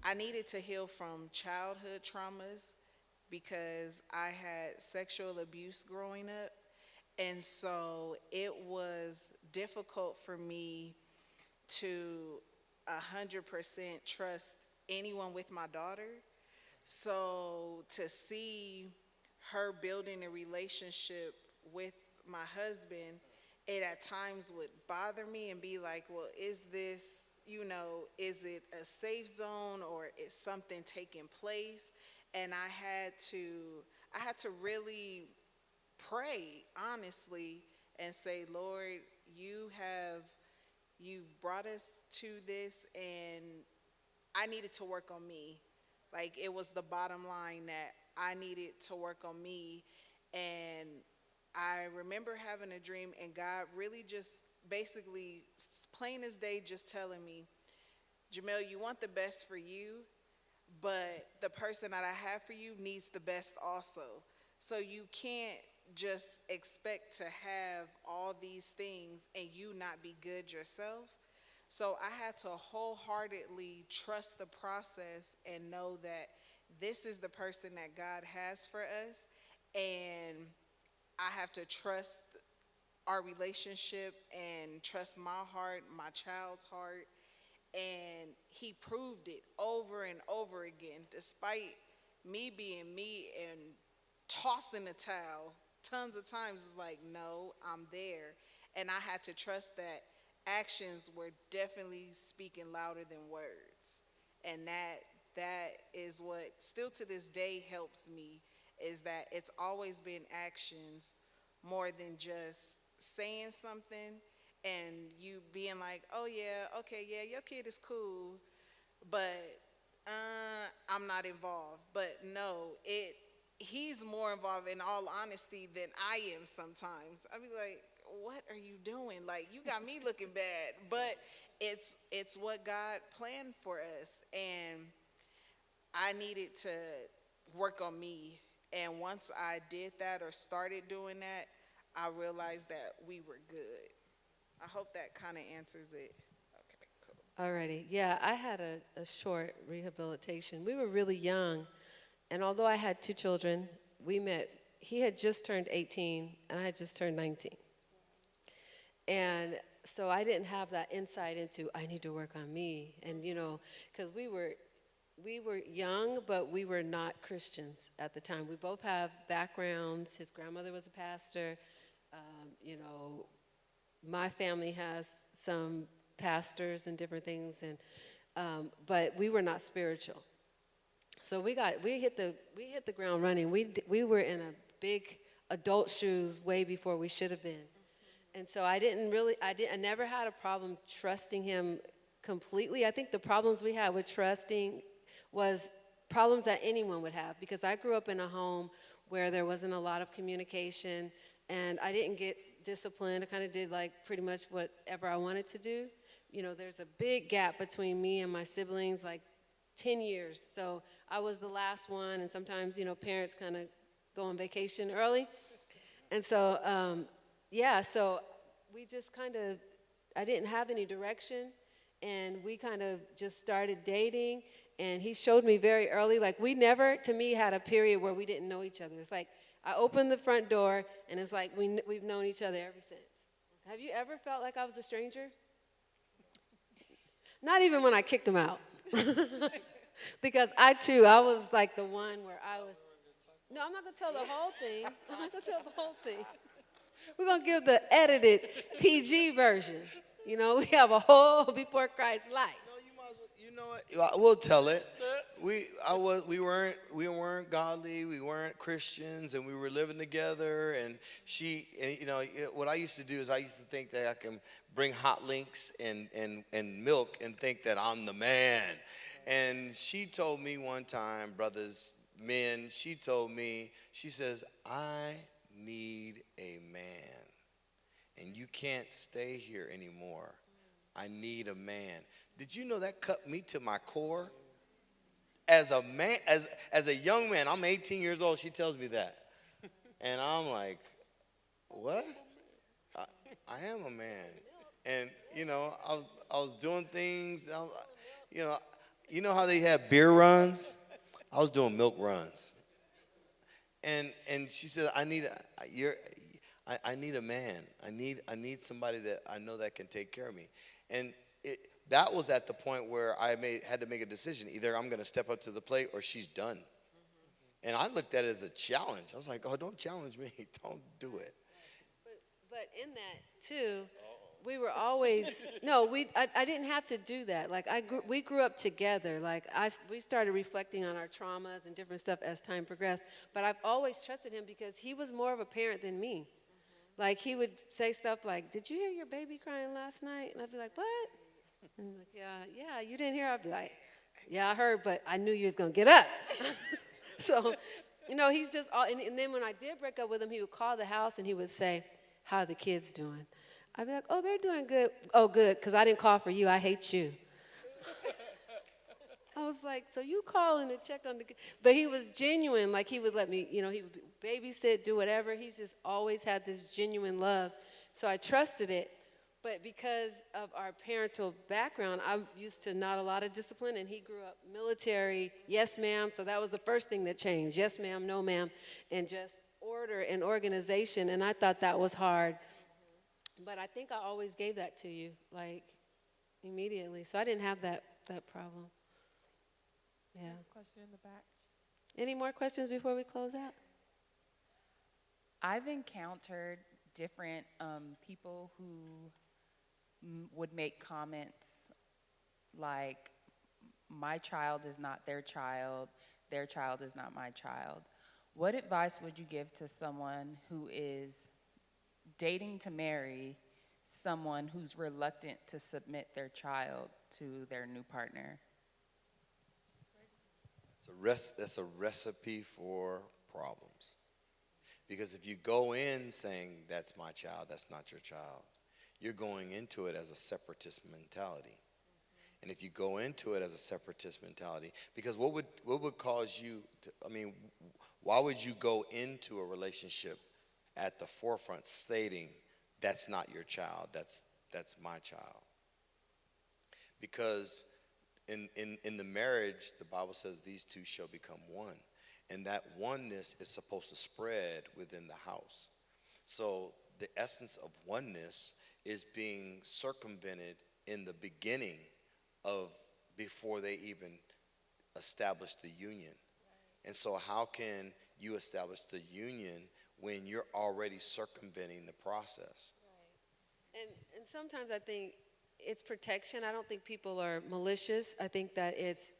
I needed to heal from childhood traumas because I had sexual abuse growing up. And so it was difficult for me to 100% trust anyone with my daughter. So to see her building a relationship with my husband, it at times would bother me and be like, well, is this, is it a safe zone or is something taking place? And I had to really pray honestly and say, Lord, you have you've brought us to this, and I needed to work on me. Like, it was the bottom line that I needed to work on me. And I remember having a dream, and God really just basically, plain as day, just telling me, Jamel, you want the best for you, but the person that I have for you needs the best also. So you can't just expect to have all these things and you not be good yourself. So I had to wholeheartedly trust the process and know that this is the person that God has for us. And I have to trust our relationship and trust my heart, my child's heart. And he proved it over and over again, despite me being me and tossing the towel tons of times. It's like, no, I'm there. And I had to trust that actions were definitely speaking louder than words. And that is what still to this day helps me, is that it's always been actions more than just saying something and you being like, oh yeah, okay, yeah, your kid is cool, but I'm not involved. But no, he's more involved, in all honesty, than I am sometimes. I'd be like, what are you doing? Like, you got me looking bad. But it's what God planned for us. And I needed to work on me. And once I did that or started doing that, I realized that we were good. I hope that kind of answers it. Okay, cool. Alrighty. Yeah, I had a short rehabilitation. We were really young, and although I had two children, we met. He had just turned 18, and I had just turned 19. And so I didn't have that insight into I need to work on me, and because we were young, but we were not Christians at the time. We both have backgrounds. His grandmother was a pastor. You know, my family has some pastors and different things, and but we were not spiritual. So we hit the ground running. We were in a big adult shoes way before we should have been. And so I never had a problem trusting him completely. I think the problems we had with trusting was problems that anyone would have, because I grew up in a home where there wasn't a lot of communication, and I didn't get disciplined. I kind of did like pretty much whatever I wanted to do. There's a big gap between me and my siblings, like 10 years. So I was the last one, and sometimes, parents kind of go on vacation early. And so, yeah, so we just kind of, I didn't have any direction, and we kind of just started dating, and he showed me very early, like we never, to me, had a period where we didn't know each other. It's like I opened the front door, and it's like we've known each other ever since. Have you ever felt like I was a stranger? Not even when I kicked him out. Because I was like the one where I was, no, I'm not going to tell the whole thing. I'm not going to tell the whole thing. We're going to give the edited PG version. We have a whole before Christ life. No, you might as well. You know what? We'll tell it. We weren't godly. We weren't Christians, and we were living together. And what I used to do is I used to think that I can bring hot links and milk and think that I'm the man. And she told me one time, brothers, men, she told me, she says, I need a man, and you can't stay here anymore. I need a man. Did you know that cut me to my core? As a man, as a young man, I'm 18 years old, she tells me that. And I'm like, what? I am a man. And I was doing things, You know how they have beer runs? I was doing milk runs. And she said, I need a man. I need somebody that I know that can take care of me. And that was at the point where I had to make a decision. Either I'm going to step up to the plate or she's done. And I looked at it as a challenge. I was like, oh, don't challenge me. Don't do it. But in that too, we were always no. I didn't have to do that. Like we grew up together. Like we started reflecting on our traumas and different stuff as time progressed. But I've always trusted him because he was more of a parent than me. Like he would say stuff like, "Did you hear your baby crying last night?" And I'd be like, "What?" And he's like, "Yeah, you didn't hear?" I'd be like, "Yeah, I heard, but I knew you was gonna get up." So, he's just all. And then when I did break up with him, he would call the house and he would say, "How are the kids doing?" I'd be like, "Oh, they're doing good." "Oh, good, because I didn't call for you. I hate you." I was like, "So you calling to check on the kids?" But he was genuine. Like he would let me, he would babysit, do whatever. He's just always had this genuine love. So I trusted it. But because of our parental background, I'm used to not a lot of discipline, and he grew up military, yes, ma'am. So that was the first thing that changed, yes, ma'am, no, ma'am, and just order and organization. And I thought that was hard. But I think I always gave that to you, like, immediately. So I didn't have that problem. Yeah. Next question in the back. Any more questions before we close out? I've encountered different people who would make comments like, my child is not their child is not my child. What advice would you give to someone who is dating to marry someone who's reluctant to submit their child to their new partner? That's a recipe for problems. Because if you go in saying, that's my child, that's not your child, you're going into it as a separatist mentality. And if you go into it as a separatist mentality, because what would cause you to, why would you go into a relationship at the forefront stating, that's not your child, that's my child? Because in the marriage, the Bible says these two shall become one. And that oneness is supposed to spread within the house. So the essence of oneness is being circumvented in the beginning of before they even establish the union. Right. And so how can you establish the union when you're already circumventing the process? Right. And sometimes I think it's protection. I don't think people are malicious. I think that it's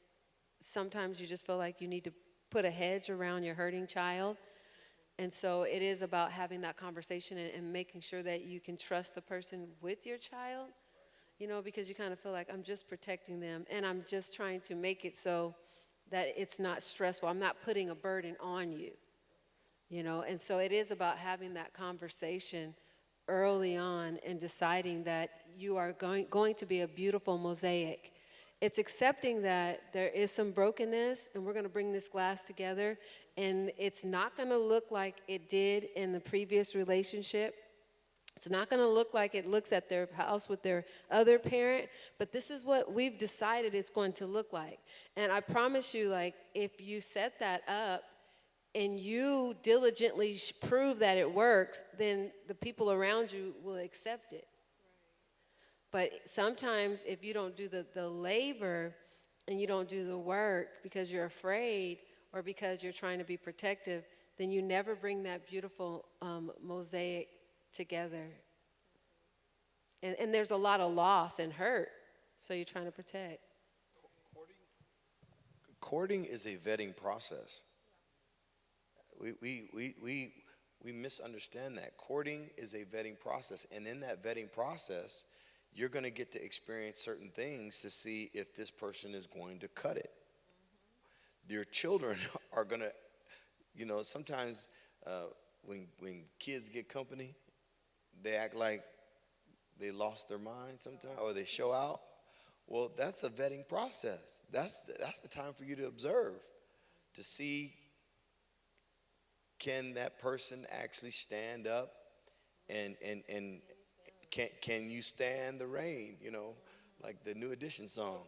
sometimes you just feel like you need to put a hedge around your hurting child. And so it is about having that conversation and making sure that you can trust the person with your child, because you kind of feel like I'm just protecting them and I'm just trying to make it so that it's not stressful. I'm not putting a burden on you, and so it is about having that conversation early on and deciding that you are going to be a beautiful mosaic. It's accepting that there is some brokenness and we're going to bring this glass together, and it's not going to look like it did in the previous relationship. It's not going to look like it looks at their house with their other parent, but this is what we've decided it's going to look like. And I promise you, like, if you set that up and you diligently prove that it works, then the people around you will accept it. But sometimes if you don't do the labor and you don't do the work because you're afraid or because you're trying to be protective, then you never bring that beautiful mosaic together. And there's a lot of loss and hurt, so you're trying to protect. Courting is a vetting process. We misunderstand that. Courting is a vetting process, and in that vetting process, you're going to get to experience certain things to see if this person is going to cut it. Mm-hmm. Your children are going to, sometimes when kids get company, they act like they lost their mind sometimes, or they show out. Well, that's a vetting process. That's the time for you to observe, to see, can that person actually stand up and can you stand the rain, like the New Edition song.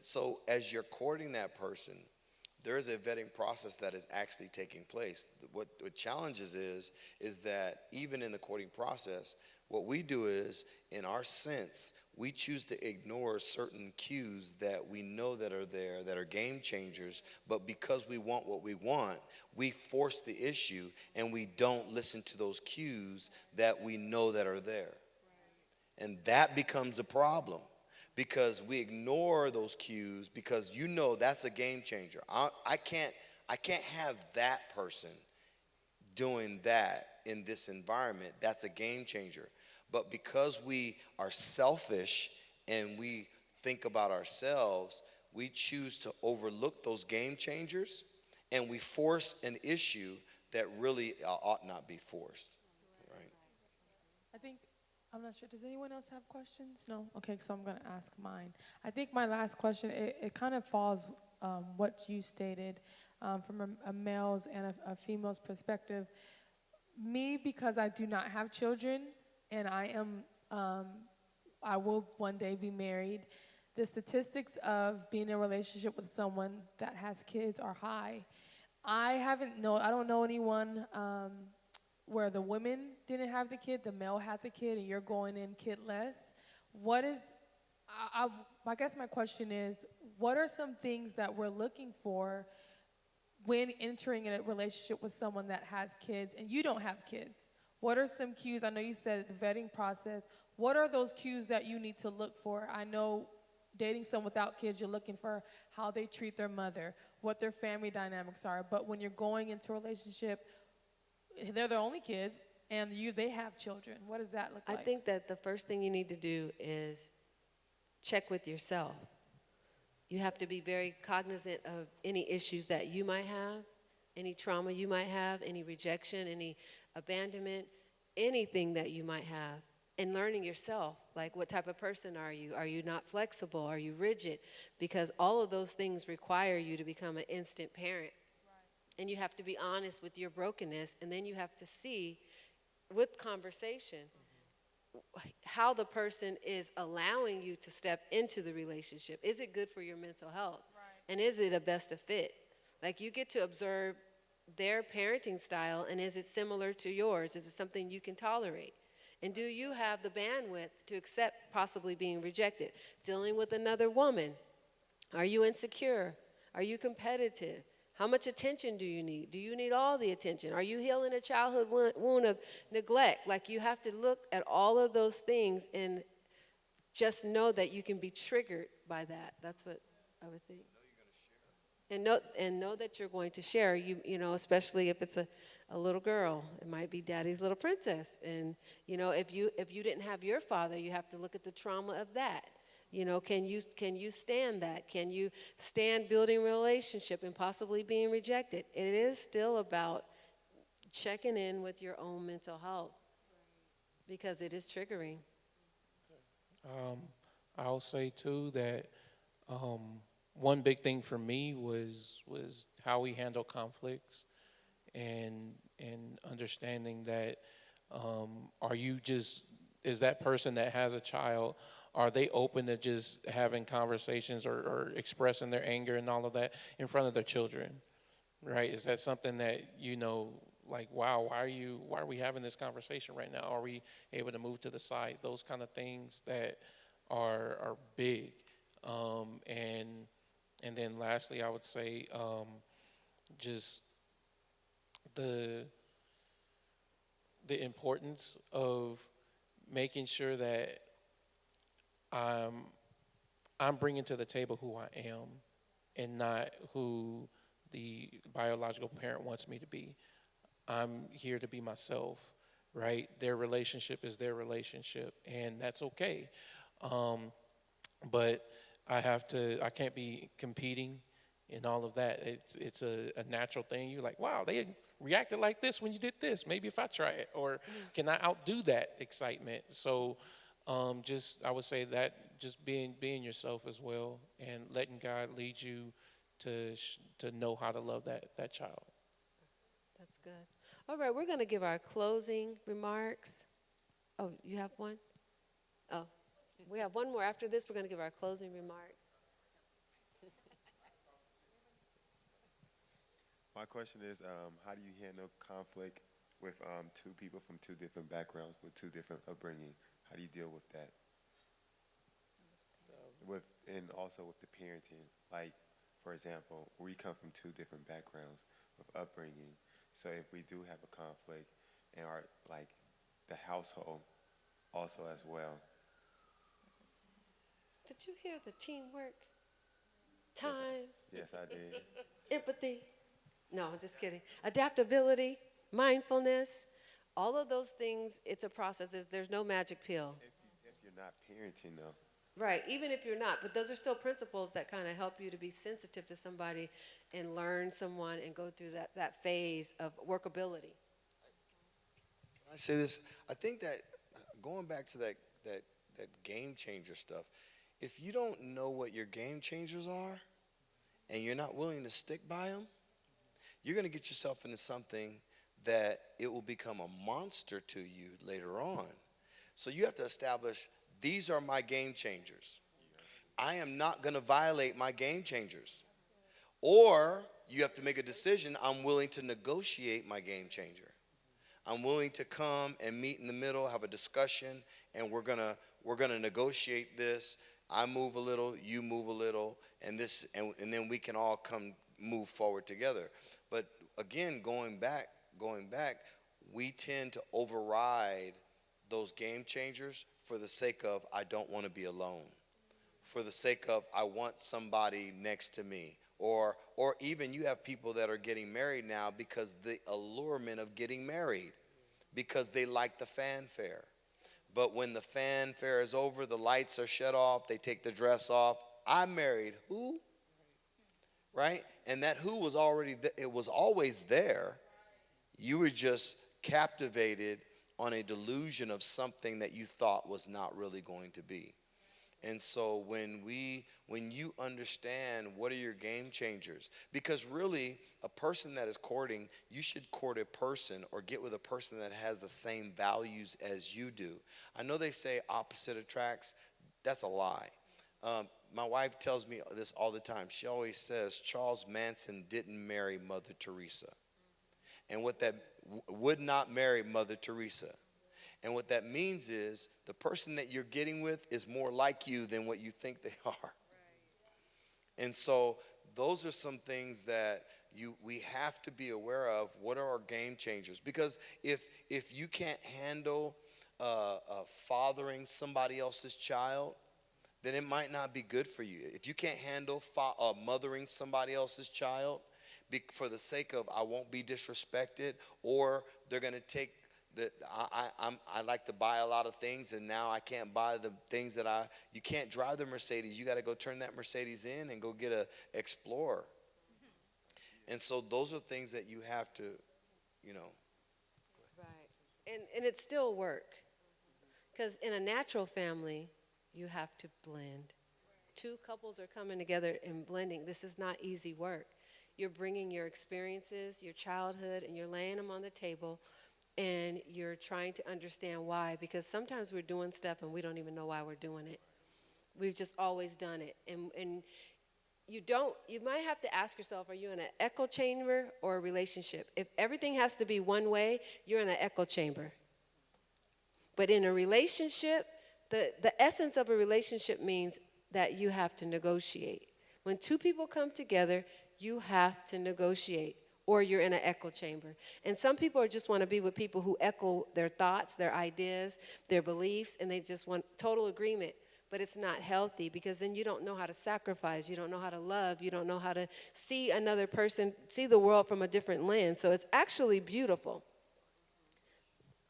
So as you're courting that person, there is a vetting process that is actually taking place. What challenges is that even in the courting process, what we do is, in our sense, we choose to ignore certain cues that we know that are there, that are game changers, but because we want what we want, we force the issue and we don't listen to those cues that we know that are there. And that becomes a problem because we ignore those cues because you know that's a game changer. I can't have that person doing that in this environment. That's a game changer. But because we are selfish and we think about ourselves, we choose to overlook those game changers and we force an issue that really ought not be forced. Right? I think, I'm not sure, does anyone else have questions? No? Okay, so I'm going to ask mine. I think my last question, it kind of falls what you stated from a male's and a female's perspective. Me, because I do not have children, and I will one day be married, the statistics of being in a relationship with someone that has kids are high. I don't know anyone where the women didn't have the kid, the male had the kid, and you're going in kidless. I guess my question is, what are some things that we're looking for when entering in a relationship with someone that has kids and you don't have kids? What are some cues? I know you said the vetting process. What are those cues that you need to look for? I know dating someone without kids, you're looking for how they treat their mother, what their family dynamics are. But when you're going into a relationship, they're the only kid, and they have children. What does that look like? I think that the first thing you need to do is check with yourself. You have to be very cognizant of any issues that you might have, any trauma you might have, any rejection, any abandonment, anything that you might have, and learning yourself. Like, what type of person are you? Are you not flexible? Are you rigid? Because all of those things require you to become an instant parent. Right. And you have to be honest with your brokenness, and then you have to see, with conversation, how the person is allowing you to step into the relationship. Is it good for your mental health? Right. And is it a best of fit? Like, you get to observe their parenting style, and is it similar to yours? Is it something you can tolerate? And do you have the bandwidth to accept possibly being rejected? Dealing with another woman, are you insecure? Are you competitive? How much attention do you need? Do you need all the attention? Are you healing a childhood wound of neglect? Like, you have to look at all of those things and just know that you can be triggered by that. That's what I would think. And know that you're going to share, you know, especially if it's a little girl. It might be daddy's little princess. And, you know, if you didn't have your father, you have to look at the trauma of that. You know, can you stand that? Can you stand building a relationship and possibly being rejected? It is still about checking in with your own mental health because it is triggering. I'll say too that one big thing for me was how we handle conflicts and understanding that is that person that has a child, are they open to just having conversations or expressing their anger and all of that in front of their children, right? Is that something that, you know, like, wow, why are we having this conversation right now? Are we able to move to the side? Those kind of things that are big. And then lastly, I would say just the importance of making sure that I'm bringing to the table who I am and not who the biological parent wants me to be. I'm here to be myself, right? Their relationship is their relationship, and that's okay. But I can't be competing and all of that. It's a natural thing. You're like, wow, they reacted like this when you did this. Maybe if I try it, or can I outdo that excitement? So I would say that just being yourself as well and letting God lead you to know how to love that child. That's good. All right, we're going to give our closing remarks. Oh, you have one? Oh, We have one more. After this, we're going to give our closing remarks. My question is, how do you handle conflict with two people from two different backgrounds with two different upbringing? How do you deal with that? And also with the parenting, like, for example, we come from two different backgrounds with upbringing. So if we do have a conflict in our, like, the household also as well. Did you hear the teamwork? Time, Yes, I did. empathy. No, I'm just kidding. Adaptability, mindfulness, all of those things, it's a process. There's no magic pill. If you're not parenting, though. Right, even if you're not, but those are still principles that kind of help you to be sensitive to somebody and learn someone and go through that phase of workability. Can I say this? I think that going back to that game changer stuff, if you don't know what your game changers are and you're not willing to stick by them, you're going to get yourself into something that it will become a monster to you later on. So you have to establish, these are my game changers. I am not going to violate my game changers. Or you have to make a decision, I'm willing to negotiate my game changer. I'm willing to come and meet in the middle, have a discussion, and we're gonna negotiate this. I move a little, you move a little, and then we can all move forward together. But again, going back, we tend to override those game changers for the sake of I don't want to be alone, for the sake of I want somebody next to me. Or even you have people that are getting married now because the allurement of getting married, because they like the fanfare. But when the fanfare is over, the lights are shut off, they take the dress off. I married who? Right? And that who was it was always there. You were just captivated on a delusion of something that you thought was not really going to be. And so when you understand what are your game changers, because really a person that is courting, you should court a person or get with a person that has the same values as you do. I know they say opposite attracts. That's a lie. My wife tells me this all the time. She always says Charles Manson didn't marry Mother Teresa. And what that would not marry Mother Teresa. And what that means is the person that you're getting with is more like you than what you think they are. Right. And so those are some things that we have to be aware of. What are our game changers? Because if you can't handle fathering somebody else's child, then it might not be good for you. If you can't handle mothering somebody else's child for the sake of I won't be disrespected, or they're going to take I like to buy a lot of things, and now I can't buy the things that you can't drive the Mercedes. You got to go turn that Mercedes in and go get a Explorer. And so those are things that you have to, Right. And it's still work. Because in a natural family, you have to blend. Two couples are coming together and blending. This is not easy work. You're bringing your experiences, your childhood, and you're laying them on the table. And you're trying to understand why, because sometimes we're doing stuff and we don't even know why we're doing it. We've just always done it. And you might have to ask yourself, are you in an echo chamber or a relationship? If everything has to be one way, you're in an echo chamber. But in a relationship, the essence of a relationship means that you have to negotiate. When two people come together, you have to negotiate. Or you're in an echo chamber. And some people just want to be with people who echo their thoughts, their ideas, their beliefs, and they just want total agreement. But it's not healthy, because then you don't know how to sacrifice, you don't know how to love, you don't know how to see another person, see the world from a different lens. So it's actually beautiful.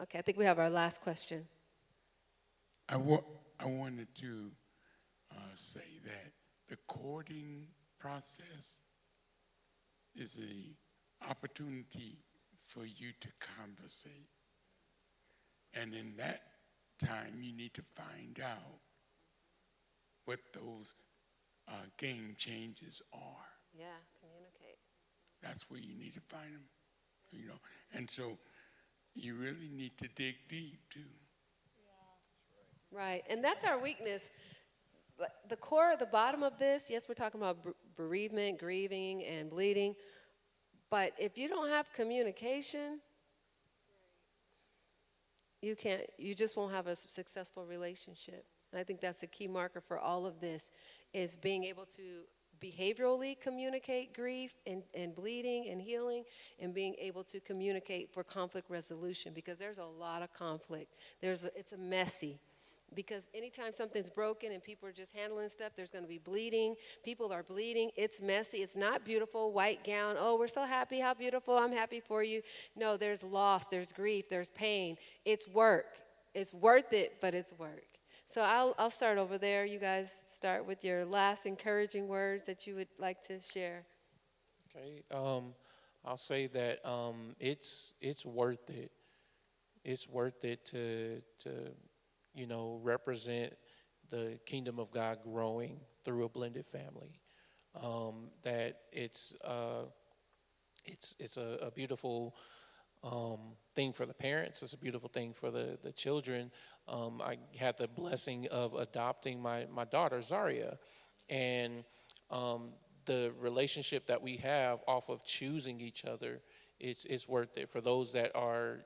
Okay, I think we have our last question. I wanted to say that the courting process is a opportunity for you to conversate. And in that time, you need to find out what those game changes are. Yeah, communicate. That's where you need to find them, And so you really need to dig deep, too. Right, and that's our weakness. But the core, the bottom of this, yes, we're talking about bereavement, grieving, and bleeding. But if you don't have communication, you just won't have a successful relationship. And I think that's a key marker for all of this, is being able to behaviorally communicate grief and bleeding and healing, and being able to communicate for conflict resolution, because there's a lot of conflict. It's a messy. Because anytime something's broken and people are just handling stuff, there's going to be bleeding. People are bleeding. It's messy. It's not beautiful. White gown. Oh, we're so happy. How beautiful. I'm happy for you. No, there's loss. There's grief. There's pain. It's work. It's worth it, but it's work. So I'll start over there. You guys start with your last encouraging words that you would like to share. Okay. I'll say that it's worth it. It's worth it to represent the kingdom of God growing through a blended family. That it's a beautiful thing for the parents. It's a beautiful thing for the children. I had the blessing of adopting my daughter, Zaria. And the relationship that we have off of choosing each other, it's worth it. For those that are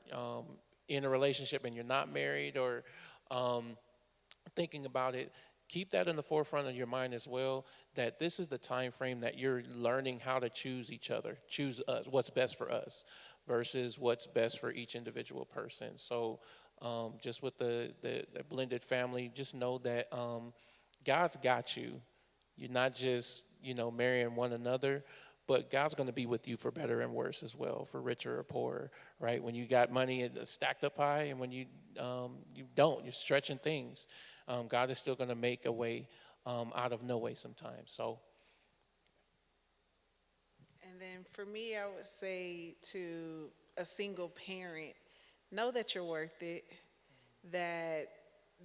in a relationship and you're not married, or thinking about it, keep that in the forefront of your mind as well, that this is the time frame that you're learning how to choose each other, choose us, what's best for us versus what's best for each individual person. So just with the blended family, just know that God's got you. You're not just, marrying one another, but God's going to be with you for better and worse as well, for richer or poorer, right? When you got money stacked up high, and when you don't, you're stretching things. God is still going to make a way out of no way sometimes. So. And then for me, I would say to a single parent, know that you're worth it, that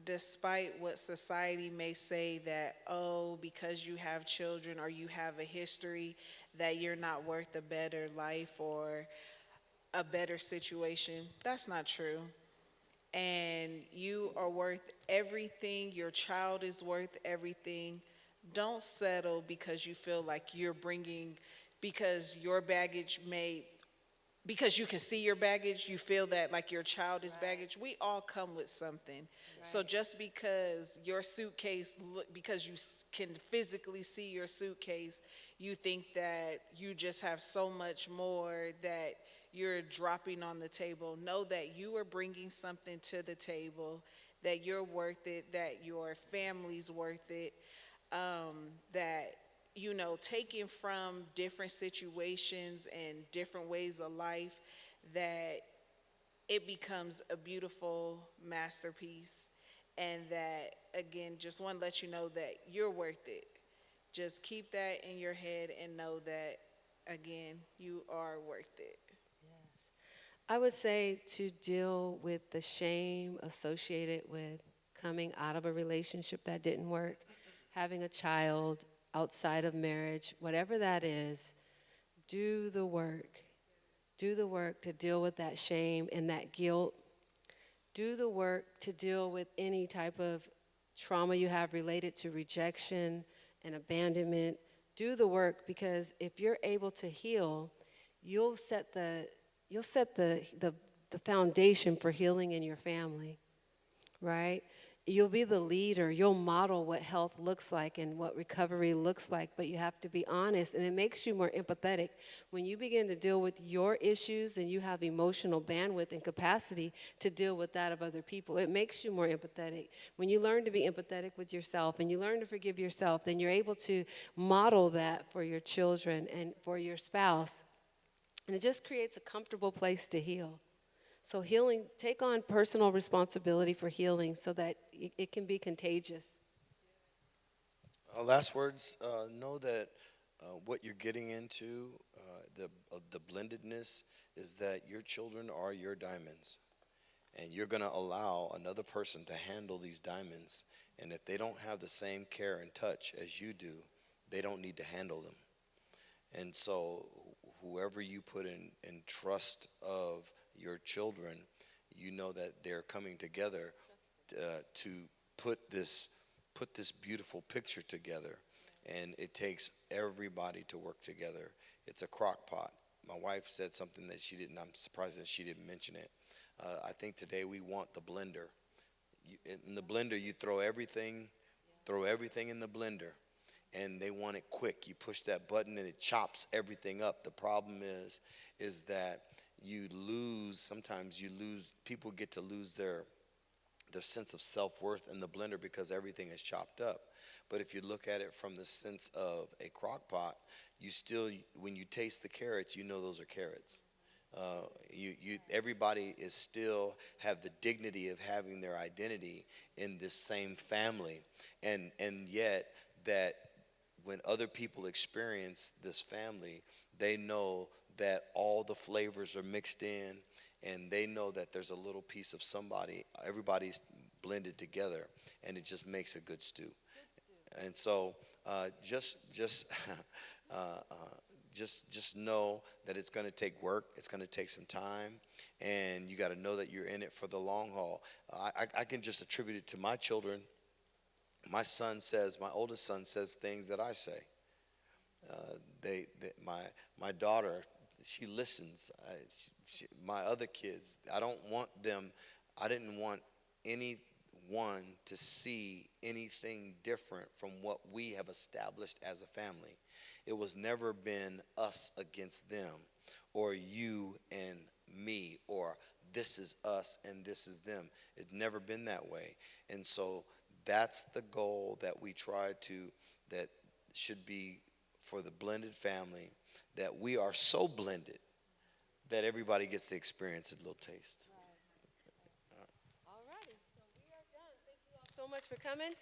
despite what society may say that, oh, because you have children or you have a history, that you're not worth a better life or a better situation, that's not true. And you are worth everything. Your child is worth everything. Don't settle because you feel like you're bringing, because your baggage may, because you can see your baggage, you feel that like your child is baggage. We all come with something. So just because your suitcase, because you can physically see your suitcase, you think that you just have so much more that you're dropping on the table. Know that you are bringing something to the table, that you're worth it, that your family's worth it, that taken from different situations and different ways of life, that it becomes a beautiful masterpiece. And that, again, just want to let you know that you're worth it. Just keep that in your head and know that, again, you are worth it. I would say to deal with the shame associated with coming out of a relationship that didn't work, having a child outside of marriage, whatever that is, do the work. Do the work to deal with that shame and that guilt. Do the work to deal with any type of trauma you have related to rejection and abandonment. Do the work, because if you're able to heal, you'll set the foundation for healing in your family, right? You'll be the leader. You'll model what health looks like and what recovery looks like, but you have to be honest, and it makes you more empathetic. When you begin to deal with your issues and you have emotional bandwidth and capacity to deal with that of other people, it makes you more empathetic. When you learn to be empathetic with yourself and you learn to forgive yourself, then you're able to model that for your children and for your spouse. And it just creates a comfortable place to heal. So healing, take on personal responsibility for healing so that it can be contagious. Last words, know that what you're getting into, the blendedness, is that your children are your diamonds. And you're going to allow another person to handle these diamonds. And if they don't have the same care and touch as you do, they don't need to handle them. And so whoever you put in trust of your children, you know that they're coming together to put this beautiful picture together. And it takes everybody to work together. It's a crock pot. My wife said something that she didn't. I'm surprised that she didn't mention it. I think today we want the blender. In the blender, you throw everything in the blender, and they want it quick. You push that button, and it chops everything up. The problem is that sometimes you lose, people get to lose their sense of self-worth in the blender because everything is chopped up. But if you look at it from the sense of a crock pot, you still, when you taste the carrots, you know those are carrots. Everybody is still have the dignity of having their identity in this same family, and yet that when other people experience this family, they know that all the flavors are mixed in, and they know that there's a little piece of somebody. Everybody's blended together, and it just makes a good stew. And so, just know that it's going to take work. It's going to take some time, and you got to know that you're in it for the long haul. I can just attribute it to my children. My oldest son says things that I say. My daughter, she listens. My other kids, I didn't want anyone to see anything different from what we have established as a family. It was never been us against them, or you and me, or this is us and this is them. It's never been that way. And so that's the goal that that should be for the blended family, that we are so blended that everybody gets to experience a little taste. All righty. So we are done. Thank you all so much for coming.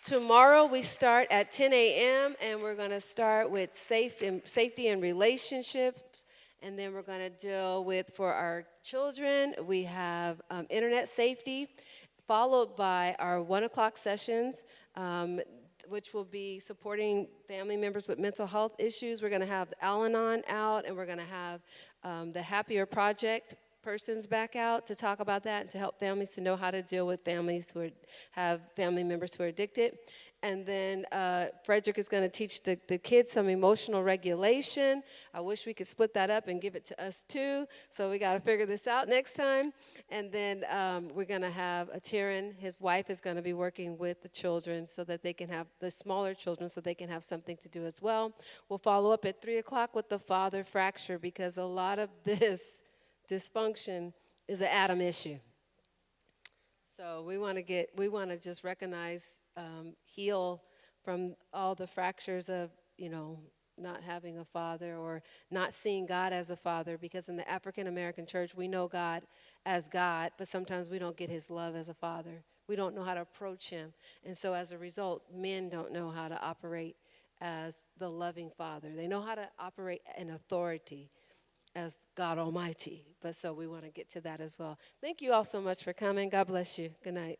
Tomorrow we start at 10 a.m. and we're going to start with safety and relationships. And then we're going to deal with, for our children, we have internet safety, followed by our 1 o'clock sessions, which will be supporting family members with mental health issues. We're going to have Al-Anon out, and we're going to have the Happier Project persons back out to talk about that and to help families to know how to deal with families who have family members who are addicted. And then Frederick is going to teach the kids some emotional regulation. I wish we could split that up and give it to us too. So we got to figure this out next time. And then we're going to have Atiran, his wife, is going to be working with the children so that they can have, the smaller children, so they can have something to do as well. We'll follow up at 3 o'clock with the father fracture, because a lot of this dysfunction is an Adam issue. So we want to just recognize, heal from all the fractures of, not having a father or not seeing God as a father, because in the African American church, we know God as God, but sometimes we don't get his love as a father. We don't know how to approach him. And so as a result, men don't know how to operate as the loving father. They know how to operate in authority as God Almighty. But so we want to get to that as well. Thank you all so much for coming. God bless you. Good night.